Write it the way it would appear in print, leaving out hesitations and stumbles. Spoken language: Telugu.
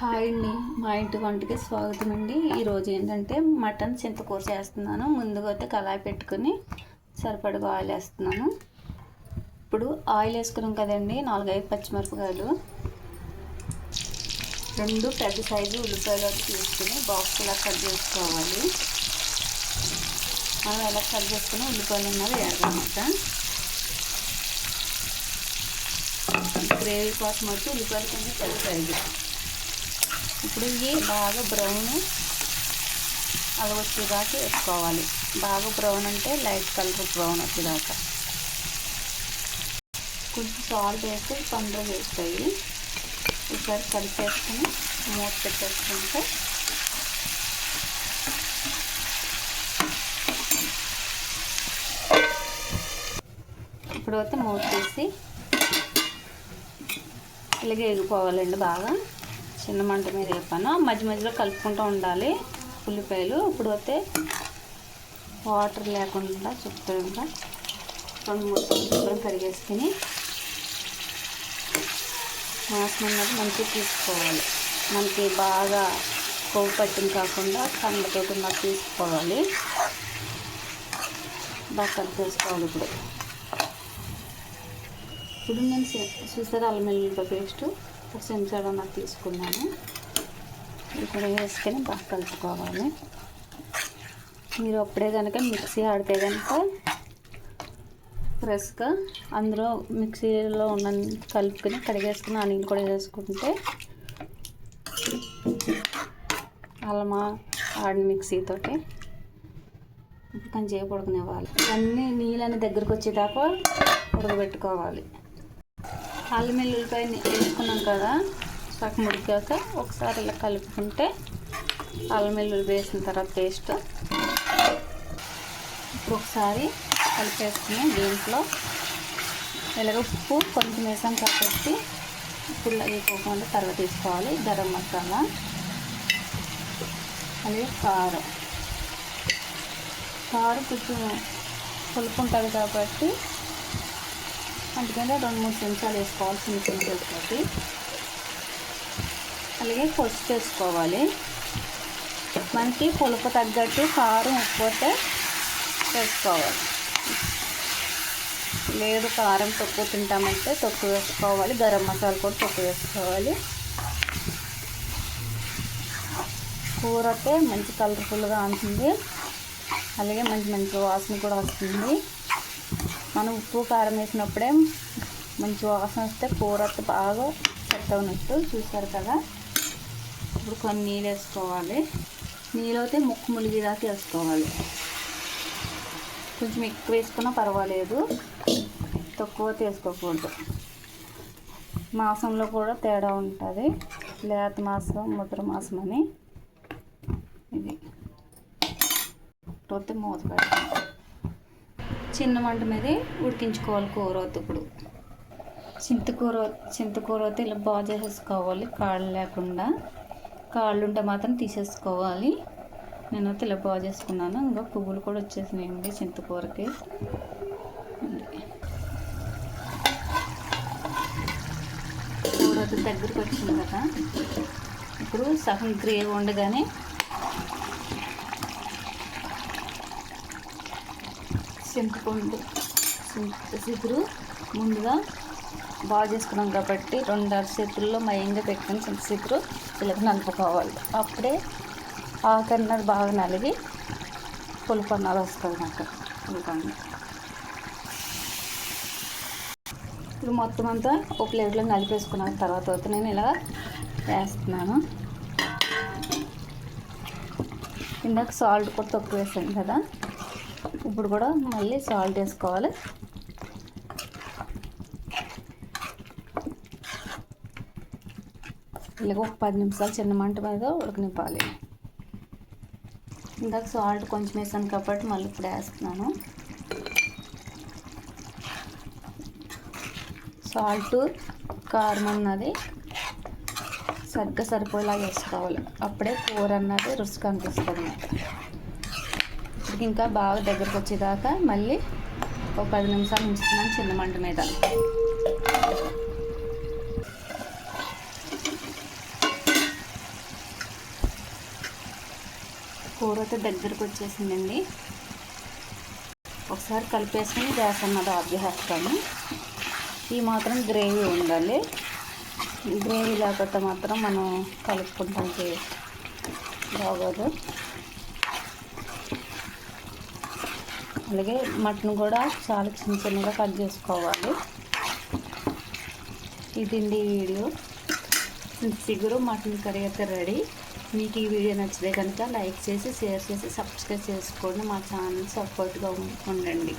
హాయ్ అండి, మా ఇంటి వంటకి స్వాగతం అండి. ఈరోజు ఏంటంటే మటన్ చింతకూర చేస్తున్నాను. ముందుగా అయితే కళాయి పెట్టుకుని సరిపడగా ఆయిల్ వేస్తున్నాను. ఇప్పుడు ఆయిల్ వేసుకున్నాం కదండి, 4-5 పచ్చిమిరపకాయలు, 2 పెద్ద సైజు ఉల్లిపాయలు తీసుకుని బాక్స్ ఇలా కట్ చేసుకోవాలి. మనం ఎలా కట్ చేసుకుని ఉల్లిపాయలు ఉన్నది వేయాలన్నమాట. గ్రేవీ కోసం వచ్చి ఉల్లిపాయలు కొంచెం పెద్ద సైజు. ఇప్పుడు ఇవి బాగా బ్రౌన్ అలా వచ్చేదాకా వేసుకోవాలి. బాగా బ్రౌన్ అంటే లైట్ కలర్ బ్రౌన్ వచ్చేదాకా. కొంచెం సాల్ట్ వేస్తే తొందరగా వేస్తాయి. ఒకసారి కలిపేసుకొని మూత పెట్టేసుకుంటే ఇప్పుడైతే మూత తీసి ఇలాగే ఎగిపోవాలండి. బాగా చిన్న మంట మీద వేపాను. మధ్య మధ్యలో కలుపుకుంటూ ఉండాలి ఉల్లిపాయలు. ఇప్పుడు అయితే వాటర్ లేకుండా శుభ్రంగా 2-3 శుభ్రం కడిగేసుకుని వాసన ఉన్నది మంచిగా తీసుకోవాలి. మనకి బాగా కొవ్వు పట్టింది కాకుండా కండతో ఉన్నది తీసుకోవాలి. బాగా కలిపేసుకోవాలి. ఇప్పుడు నేను చూసారు అల్లం వెల్లుల్లి పేస్ట్ 1 చెంచాడు అన్నది తీసుకున్నాను. ఇది కూడా వేసుకొని బాగా కలుపుకోవాలి. మీరు అప్పుడే కనుక మిక్సీ ఆడితే కనుక ఫ్రెష్గా అందులో మిక్సీలో ఉన్న కలుపుకొని కడిగేసుకుని ఆ నీళ్ళు కూడా వేసుకుంటే అల్లం ఆడిన మిక్సీతోటి కొంచెం సేపు ఉడకనివ్వాలి. అన్నీ నీళ్ళని దగ్గరకు వచ్చేదాకా ఉడకబెట్టుకోవాలి. అల్లం వెల్లుల్లిపాయ వేసుకున్నాం కదా, సగం ఉడికాక ఒకసారి ఇలా కలుపుకుంటే అల్లం వెల్లుల్లి వేసిన తర్వాత పేస్ట్ ఇప్పుడు ఒకసారి కలిపేసుకుని దీంట్లో ఇలాగ ఉప్పు కొంచెం వేసాం కాబట్టి ఇప్పుడు వేసుకోకుండా తర్వాత తీసుకోవాలి. గరం మసాలా, అలాగే కారం కొంచెం పులుపు ఉంటుంది కాబట్టి అందుకని 2-3 చెంచాలు వేసుకోవాలి. చిన్న చెంచాలతోటి అలాగే పసుపు వేసుకోవాలి. మనకి పులుపు తగ్గట్టు కారం ఉప్పు అయితే వేసుకోవాలి. లేదు కారం తక్కువ తింటామంటే తక్కువ వేసుకోవాలి. గరం మసాలా కూడా తక్కువ వేసుకోవాలి. కూర అయితే మంచి కలర్ఫుల్గా ఉంటుంది. అలాగే మంచి వాసన కూడా వస్తుంది. మనం ఉప్పు కారం వేసినప్పుడే మంచి వాసన వస్తే కూర బాగా సెట్ అవునట్టు. చూసారు కదా. ఇప్పుడు కొన్ని నీళ్ళు వేసుకోవాలి. నీళ్ళు అయితే ముక్కు ములిగేదాకా వేసుకోవాలి. కొంచెం ఎక్కువ వేసుకున్నా పర్వాలేదు, తక్కువ వేసుకోకూడదు. మాసంలో కూడా తేడా ఉంటుంది. లేత మాసం, ముద్ర మాసం అని. ఇది పోతే మూత పెడతాం. చిన్న మంట మీద ఉడికించుకోవాలి కూర. ఇప్పుడు చింతకూర అయితే ఇలా బాగా చేసేసుకోవాలి. కాళ్ళు లేకుండా. కాళ్ళు ఉంటే మాత్రం తీసేసుకోవాలి. నేనైతే ఇలా బాగా చేసుకున్నాను. ఇంకా పువ్వులు కూడా వచ్చేసినాయండి చింతకూరకి. కూర అయితే దగ్గరికి వచ్చింది కదా. ఇప్పుడు సగం గ్రేవీ ఉండగానే చింతపండు చిగురు ముందుగా బాగా చేసుకున్నాం కాబట్టి 2 అరచేతుల్లో మయంగా పెట్టుకొని చింతచిగురు ఇలా నలుపుకోవాలి. అప్పుడే ఆకన్నది బాగా నలిగి పులుపు అన్నది వస్తుంది నాకు. పులుపండి ఇప్పుడు మొత్తం అంతా ఒక ప్లేట్లో నలిపేసుకున్న తర్వాత నేను ఇలా వేస్తున్నాను. ఇందాక సాల్ట్ కూడా తక్కువ వేసాను కదా, ఇప్పుడు కూడా మళ్ళీ సాల్ట్ వేసుకోవాలి. ఇలాగ ఒక 10 నిమిషాలు చిన్న మంట మీద ఉడకనివ్వాలి. ఇందాక సాల్ట్ కొంచెం వేసాను కాబట్టి మళ్ళీ ఇప్పుడు వేస్తున్నాను. సాల్ట్ కారం అన్నది సరిగ్గా సరిపోయేలాగా వేసుకోవాలి. అప్పుడే కూర అన్నది రుచిగా అనిపిస్తుంది. ఇంకా బాగా దగ్గరకు వచ్చేదాకా మళ్ళీ ఒక 10 నిమిషాలు ఉంచుతున్నాను చిన్న మంట మీద. కూర అయితే దగ్గరకు వచ్చేసిందండి. ఒకసారి కలిపేసుకుని గ్యాస్ అన్నది ఆఫ్ చేస్తాము. ఈ మాత్రం గ్రేవీ ఉండాలి. గ్రేవీ లేకపోతే మాత్రం మనం కలుపుకుంటానికి బాగోదు. అలాగే మటన్ కూడా చాలా చిన్న చిన్నగా కట్ చేసుకోవాలి. ఇదండి ఈ వీడియో. చిగురు మటన్ కర్రీ అయితే రెడీ. మీకు ఈ వీడియో నచ్చితే కనుక లైక్ చేసి, షేర్ చేసి, సబ్స్క్రైబ్ చేసుకోండి. మా ఛానల్ సపోర్ట్గా ఉండండి.